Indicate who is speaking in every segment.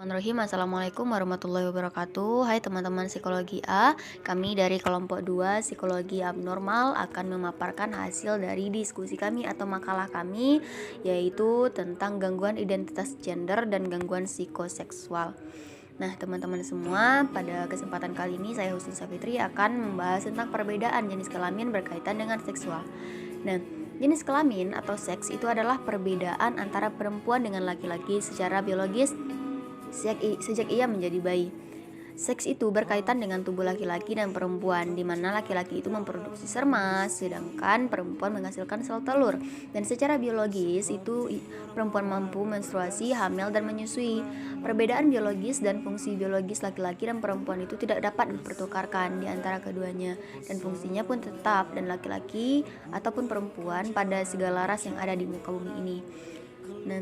Speaker 1: Bismillahirrahmanirrahim. Assalamualaikum warahmatullahi wabarakatuh. Hai teman-teman psikologi A. Kami dari kelompok 2 psikologi abnormal akan memaparkan hasil dari diskusi kami atau makalah kami, yaitu tentang gangguan identitas gender dan gangguan psikoseksual. Nah, teman-teman semua, pada kesempatan kali ini saya Husni Safitri akan membahas tentang perbedaan jenis kelamin berkaitan dengan seksual. Nah, jenis kelamin atau seks itu adalah perbedaan antara perempuan dengan laki-laki secara biologis sejak ia menjadi bayi. Seks itu berkaitan dengan tubuh laki-laki dan perempuan, di mana laki-laki itu memproduksi sperma, sedangkan perempuan menghasilkan sel telur. Dan secara biologis itu perempuan mampu menstruasi, hamil, dan menyusui. Perbedaan biologis dan fungsi biologis laki-laki dan perempuan itu tidak dapat dipertukarkan di antara keduanya, dan fungsinya pun tetap dan laki-laki ataupun perempuan pada segala ras yang ada di muka bumi ini. Nah,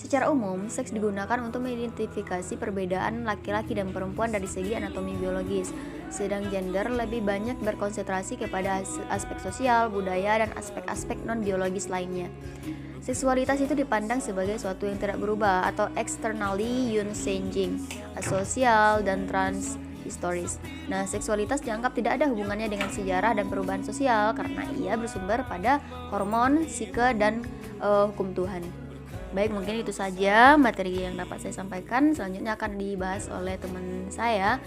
Speaker 1: secara umum, seks digunakan untuk mengidentifikasi perbedaan laki-laki dan perempuan dari segi anatomi biologis, sedang gender lebih banyak berkonsentrasi kepada aspek sosial, budaya, dan aspek-aspek non-biologis lainnya. Seksualitas itu dipandang sebagai suatu yang tidak berubah atau externally unchanging, asosial, dan transhistoris. Nah, seksualitas dianggap tidak ada hubungannya dengan sejarah dan perubahan sosial karena ia bersumber pada hormon, psike, dan hukum Tuhan. Baik, mungkin itu saja materi yang dapat saya sampaikan. Selanjutnya akan dibahas oleh teman saya.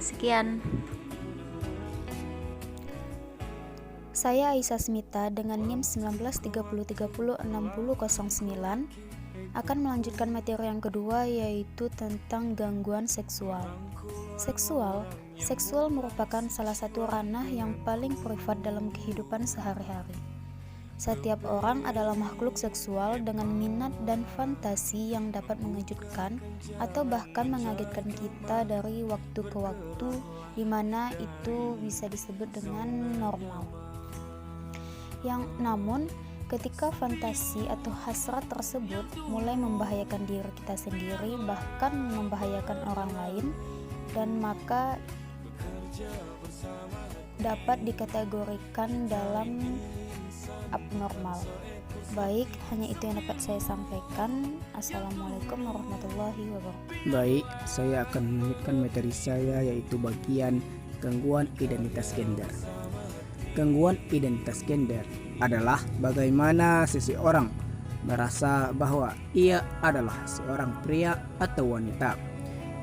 Speaker 1: Sekian.
Speaker 2: Saya Aisyah Smita dengan NIM 1930306009 akan melanjutkan materi yang kedua, yaitu tentang gangguan seksual. Seksual merupakan salah satu ranah yang paling privat dalam kehidupan sehari-hari. Setiap orang adalah makhluk seksual dengan minat dan fantasi yang dapat mengejutkan atau bahkan mengagetkan kita dari waktu ke waktu, di mana itu bisa disebut dengan normal. Namun, ketika fantasi atau hasrat tersebut mulai membahayakan diri kita sendiri, bahkan membahayakan orang lain, dan maka dapat dikategorikan dalam abnormal. Baik, hanya itu yang dapat saya sampaikan. Assalamualaikum warahmatullahi wabarakatuh.
Speaker 3: Baik, saya akan melanjutkan materi saya, yaitu bagian gangguan identitas gender. Gangguan identitas gender adalah bagaimana seseorang merasa bahwa ia adalah seorang pria atau wanita,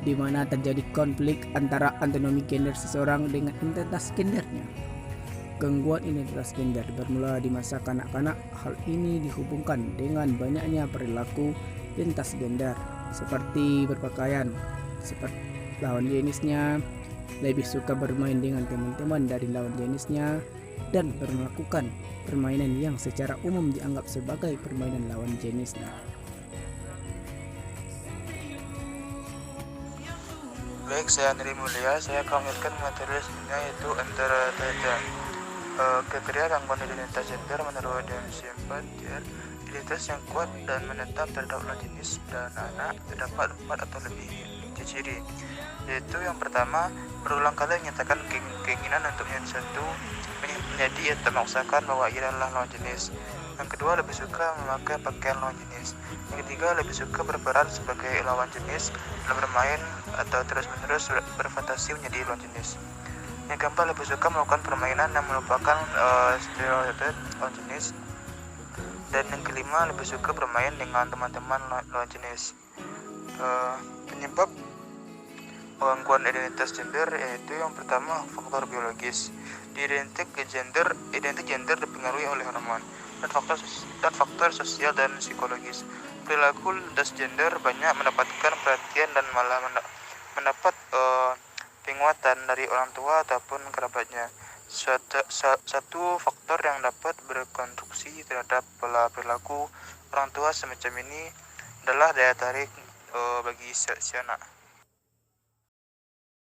Speaker 3: di mana terjadi konflik antara anatomi gender seseorang dengan identitas gendernya. Gangguan identitas gender bermula di masa kanak-kanak. Hal ini dihubungkan dengan banyaknya perilaku lintas gender, seperti berpakaian seperti lawan jenisnya, lebih suka bermain dengan teman-teman dari lawan jenisnya, dan melakukan permainan yang secara umum dianggap sebagai permainan lawan jenisnya.
Speaker 4: Baik, saya Andri Mulia. Saya akan melanjutkan materi selanjutnya, yaitu antara kriteria gangguan identitas gender menurut DSM-4. Identitas yang kuat dan menetap terhadap lawan jenis dan anak terdapat 4 atau lebih ciri, yaitu yang pertama, berulang kali menyatakan keinginan untuk menjadi atau memaksakan bahwa ia adalah lawan jenis. Yang kedua, lebih suka memakai pakaian lawan jenis. Yang ketiga, lebih suka berperan sebagai lawan jenis dalam bermain atau terus-menerus berfantasi menjadi lawan jenis. Yang keempat, lebih suka melakukan permainan yang melupakan stereotip lawan jenis. Dan yang kelima, lebih suka bermain dengan teman-teman lawan jenis. Penyebab gangguan identitas gender yaitu yang pertama, faktor biologis. Di identik gender dipengaruhi oleh hormon dan faktor sosial dan psikologis. Perilaku lintas gender banyak mendapatkan perhatian dan malah mendapat penguatan dari orang tua ataupun kerabatnya. Satu faktor yang dapat berkontribusi terhadap pola perilaku orang tua semacam ini adalah daya tarik bagi si anak.